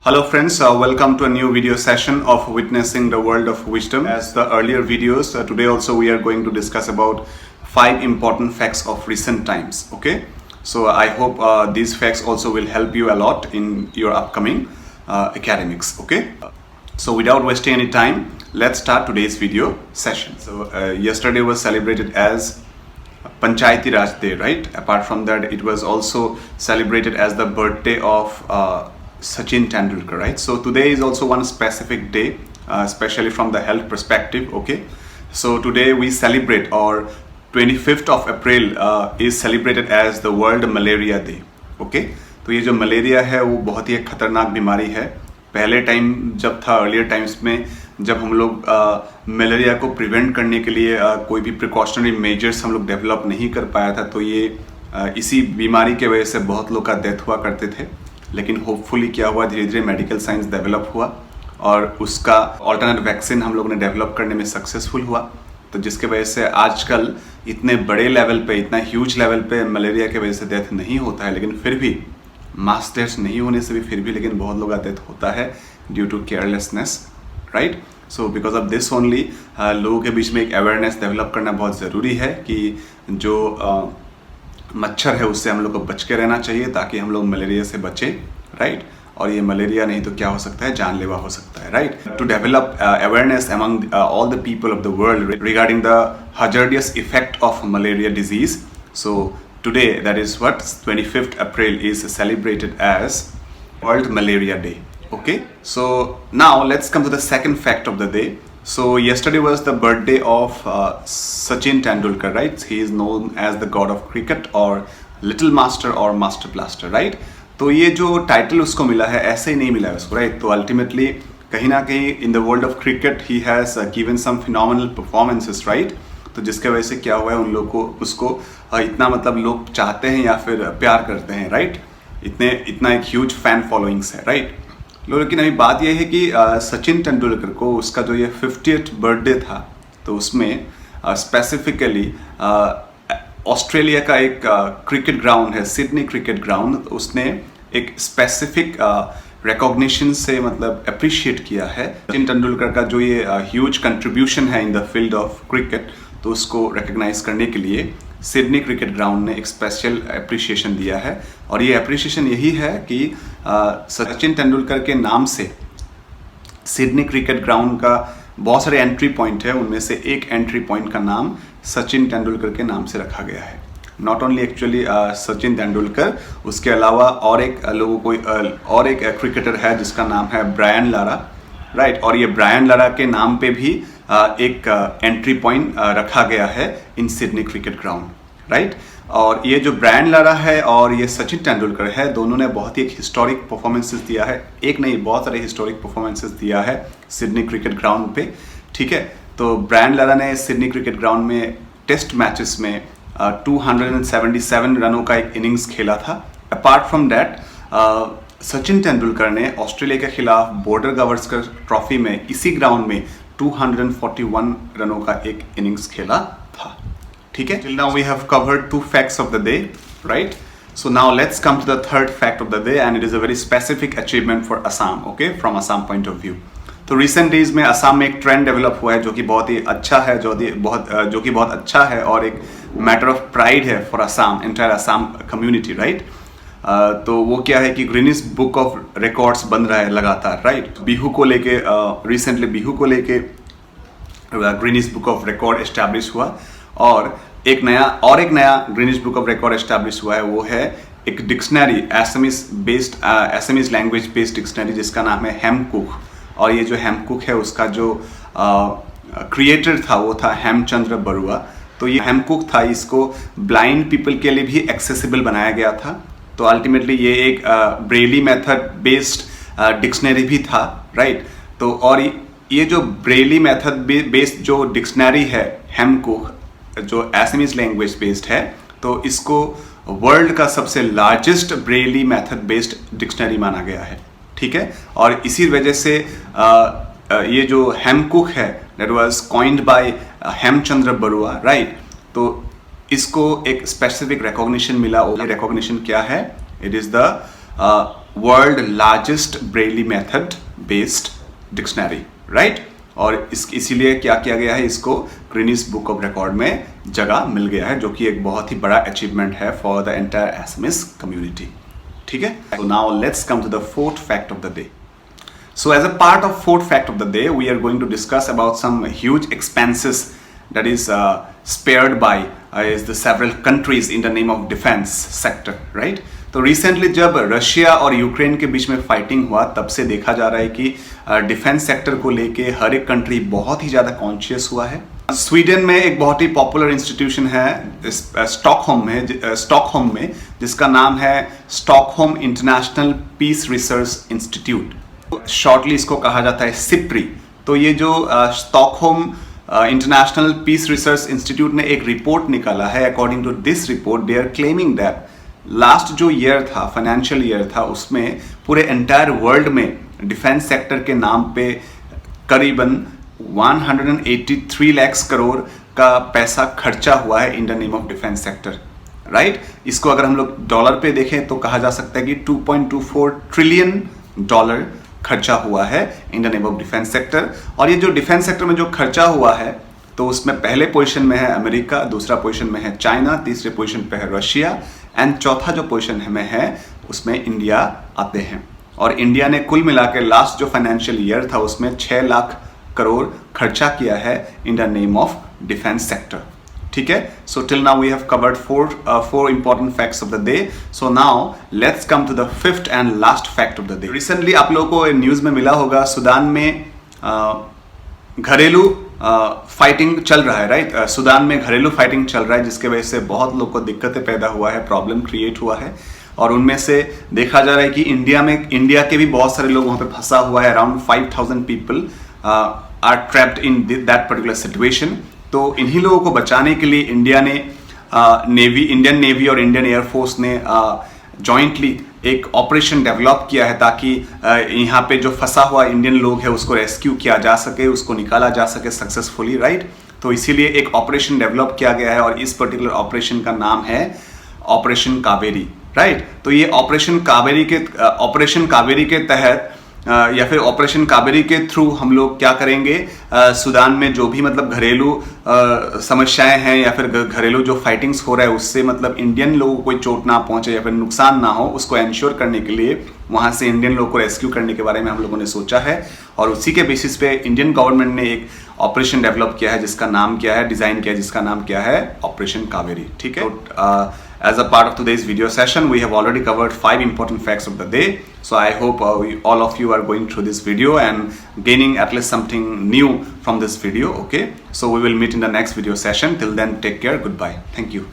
Hello friends, welcome to a new video session of Witnessing the World of Wisdom. As the earlier videos, today also we are going to discuss about 5 important facts of recent times. Okay, so I hope these facts also will help you a lot in your upcoming academics. Okay, so without wasting any time, let's start today's video session. So yesterday was celebrated as Panchayati Raj Day, right? Apart from that, it was also celebrated as the birthday of Sachin Tendulkar, right? So today is also one specific day, especially from the health perspective. Okay, so today we celebrate, or 25th of April is celebrated as the World Malaria Day. Okay, तो ये जो malaria है वो बहुत ही एक खतरनाक बीमारी है. पहले टाइम जब था, अर्लियर टाइम्स में जब हम लोग मलेरिया को प्रिवेंट करने के लिए कोई भी प्रिकॉशनरी मेजर्स हम लोग डेवलप नहीं कर पाया था, तो ये इसी बीमारी के वजह से बहुत लोग का डेथ हुआ करते थे. लेकिन होपफुली क्या हुआ, धीरे धीरे मेडिकल साइंस डेवलप हुआ और उसका ऑल्टरनेट वैक्सीन हम लोगों ने डेवलप करने में सक्सेसफुल हुआ. तो जिसके वजह से आजकल इतने बड़े लेवल पे, इतना ह्यूज लेवल पे मलेरिया के वजह से डेथ नहीं होता है. लेकिन फिर भी मास डेथ नहीं होने से भी फिर भी लेकिन बहुत लोगों का डेथ होता है due to carelessness, right. So because of this only लोगों के बीच में एक अवेयरनेस डेवलप करना बहुत ज़रूरी है कि जो मच्छर है उससे हम लोग को बच के रहना चाहिए ताकि हम लोग मलेरिया से बचें, राइट. और ये मलेरिया नहीं तो क्या हो सकता है, जानलेवा हो सकता है, right. To develop awareness among all the people of the world regarding the hazardous effect of malaria disease. So today, that is what 25th April is celebrated as World Malaria Day. Okay, so now let's come to the second fact of the day. So yesterday was the birthday of Sachin Tendulkar, right? He is known as the god of cricket or little master or master blaster, right? तो ये जो title उसको मिला है ऐसे ही नहीं मिला है उसको, राइट. तो अल्टीमेटली कहीं ना कहीं in the world of cricket ही has given some phenomenal performances, right. तो जिसके वजह से क्या हुआ है, उन लोग को उसको इतना मतलब लोग चाहते हैं या फिर प्यार करते हैं, राइट. इतना एक ह्यूज फैन फॉलोइंग्स है, राइट. लेकिन अभी बात यह है कि सचिन तेंदुलकर को उसका जो ये 50th बर्थडे था, तो उसमें स्पेसिफिकली ऑस्ट्रेलिया का एक क्रिकेट ग्राउंड है, सिडनी क्रिकेट ग्राउंड, उसने एक स्पेसिफिक रिकॉग्निशन से मतलब अप्रिशिएट किया है सचिन तेंदुलकर का जो ये ह्यूज कंट्रीब्यूशन है in the field of cricket. तो उसको रिकग्नाइज करने के लिए सिडनी क्रिकेट ग्राउंड ने एक स्पेशल अप्रिशिएशन दिया है. और ये अप्रिशिएशन यही है कि सचिन तेंदुलकर के नाम से सिडनी क्रिकेट ग्राउंड का बहुत सारे एंट्री पॉइंट है, उनमें से एक एंट्री पॉइंट का नाम सचिन तेंदुलकर के नाम से रखा गया है. Not only actually Sachin Tendulkar, उसके अलावा और एक लोगों को और एक क्रिकेटर है जिसका नाम है ब्रायन लारा, राइट. और ये ब्रायन लारा के नाम पे भी एक एंट्री पॉइंट रखा गया है in Sydney cricket ground, right. और ये जो ब्रायन लारा है और ये सचिन तेंदुलकर है, दोनों ने बहुत ही एक हिस्टोरिक परफॉर्मेंसेस दिया है. एक नहीं, बहुत सारे हिस्टोरिक परफॉर्मेंसेस दिया है सिडनी क्रिकेट ग्राउंड पे, ठीक है. तो ब्रायन लारा ने सिडनी क्रिकेट ग्राउंड में टेस्ट मैचेस में 277 रनों का एक इनिंग्स खेला था. Apart from that Sachin Tendulkar ने ऑस्ट्रेलिया के खिलाफ बॉर्डर गावस्कर ट्रॉफी में इसी ग्राउंड में 241 रनों का एक इनिंग्स खेला था, ठीक है. Till now we have covered 2 facts of the day, right? So now let's come to the third fact of the day, and it is a very specific achievement for Assam, okay, from Assam point of view. तो recent days में असम में एक trend develop हुआ है जो कि बहुत ही अच्छा है, जो कि बहुत अच्छा है और एक मैटर ऑफ प्राइड है for Assam, entire Assam community, right. तो वो क्या है कि गिनीज बुक ऑफ रिकॉर्ड्स बन रहा है लगातार, राइट. बिहू को लेके रिसेंटली बिहू को लेके Guinness book of record establish हुआ और एक नया Guinness book of record establish हुआ है. वो है एक dictionary, SMS language based dictionary जिसका नाम है हेमकुक. और ये जो हेमकुक है उसका जो क्रिएटर था वो था हेमचंद्र बरुआ. तो ये हेमकुक था, इसको ब्लाइंड पीपल के लिए भी एक्सेसिबल बनाया गया था. तो अल्टीमेटली ये एक ब्रेली मेथड बेस्ड डिक्शनरी भी था, राइट. तो और ये जो ब्रेली मेथड बेस्ड जो डिक्शनरी है हेमकुक, जो एसएमएस लैंग्वेज बेस्ड है, तो इसको वर्ल्ड का सबसे largest Braille method based dictionary माना गया है, ठीक है. और इसी वजह से ये जो हेमकुक है that was coined by Hemchandra Barua, right. तो इसको एक स्पेसिफिक रिकॉग्निशन मिला. और रिकॉग्निशन क्या है? It is the world largest Braille method based dictionary, right. और इसीलिए क्या किया गया है, इसको गिनीज बुक ऑफ रिकॉर्ड में जगह मिल गया है, जो कि एक बहुत ही बड़ा अचीवमेंट है for the entire Assamese community, ठीक है। So now let's come to the fourth fact of the day. So as a part of fourth fact of the day, we are going to discuss about some huge expenses that is spared by is the several countries in the name of defense sector, right? तो recently जब Russia और Ukraine के बीच में fighting हुआ, तब से देखा जा रहा है कि डिफेंस सेक्टर को लेके हर एक कंट्री बहुत ही ज़्यादा कॉन्शियस हुआ है। स्वीडन में एक बहुत ही पॉपुलर इंस्टीट्यूशन है स्टॉकहोम में जिसका नाम है Stockholm International Peace Research Institute, shortly इसको कहा जाता है सिप्री। तो ये जो Stockholm International Peace Research Institute ने एक रिपोर्ट निकाला है, according to this report they are claiming that last जो ईयर था, फाइनेंशियल ईयर था, उसमें पूरे एंटायर वर्ल्ड में डिफेंस सेक्टर के नाम पे करीबन 183 लाख करोड़ का पैसा खर्चा हुआ है in the name of defence sector, right. इसको अगर हम लोग डॉलर पे देखें तो कहा जा सकता है कि 2.24 ट्रिलियन डॉलर खर्चा हुआ है in the name of defence sector. और ये जो डिफेंस सेक्टर में जो खर्चा हुआ है, तो उसमें पहले पोजीशन में है अमेरिका, दूसरा पोजीशन में है चाइना, तीसरे पोजीशन पे है रशिया एंड चौथा जो पोजीशन में है उसमें इंडिया आते हैं। और इंडिया ने कुल मिला के लास्ट जो फाइनेंशियल ईयर था उसमें 6 लाख करोड़ खर्चा किया है in the name of defence sector, ठीक है। So till now we have covered four important facts of the day. So now let's come to the fifth and last fact of the day. Recently आप लोगों को news में मिला होगा, Sudan में घरेलू फाइटिंग चल रहा है, राइट। सूडान में घरेलू फाइटिंग चल रहा है, जिसके वजह से बहुत लोग को दिक्कतें पैदा हुआ है, प्रॉब्लम क्रिएट हुआ है। और उनमें से देखा जा रहा है कि इंडिया के भी बहुत सारे लोग वहाँ पे फंसा हुआ है। Around 5000 people are trapped in that particular situation. तो इन्हीं लोगों को बचाने के लिए इंडियन नेवी और इंडियन एयरफोर्स ने जॉइंटली एक ऑपरेशन डेवलप किया है, ताकि यहाँ पे जो फंसा हुआ इंडियन लोग है उसको रेस्क्यू किया जा सके, उसको निकाला जा सके सक्सेसफुली, राइट। तो इसीलिए एक ऑपरेशन डेवलप किया गया है और इस पर्टिकुलर ऑपरेशन का नाम है ऑपरेशन कावेरी, राइट। तो ये ऑपरेशन कावेरी के तहत या फिर ऑपरेशन कावेरी के थ्रू हम लोग क्या करेंगे, सूडान में जो भी मतलब घरेलू समस्याएं हैं या फिर घरेलू जो फाइटिंग्स हो रहा है उससे मतलब इंडियन लोगों को कोई चोट ना पहुंचे या फिर नुकसान ना हो, उसको एंश्योर करने के लिए वहां से इंडियन लोगों को रेस्क्यू करने के बारे में हम लोगों ने सोचा है। और उसी के बेसिस पे इंडियन गवर्नमेंट ने एक ऑपरेशन डेवलप किया है जिसका नाम क्या है, डिजाइन किया है जिसका नाम क्या है, ऑपरेशन कावेरी, ठीक है। As a part of today's video session, we have already covered 5 important facts of the day. So I hope all of you are going through this video and gaining at least something new from this video. Okay. So we will meet in the next video session. Till then, take care. Goodbye. Thank you.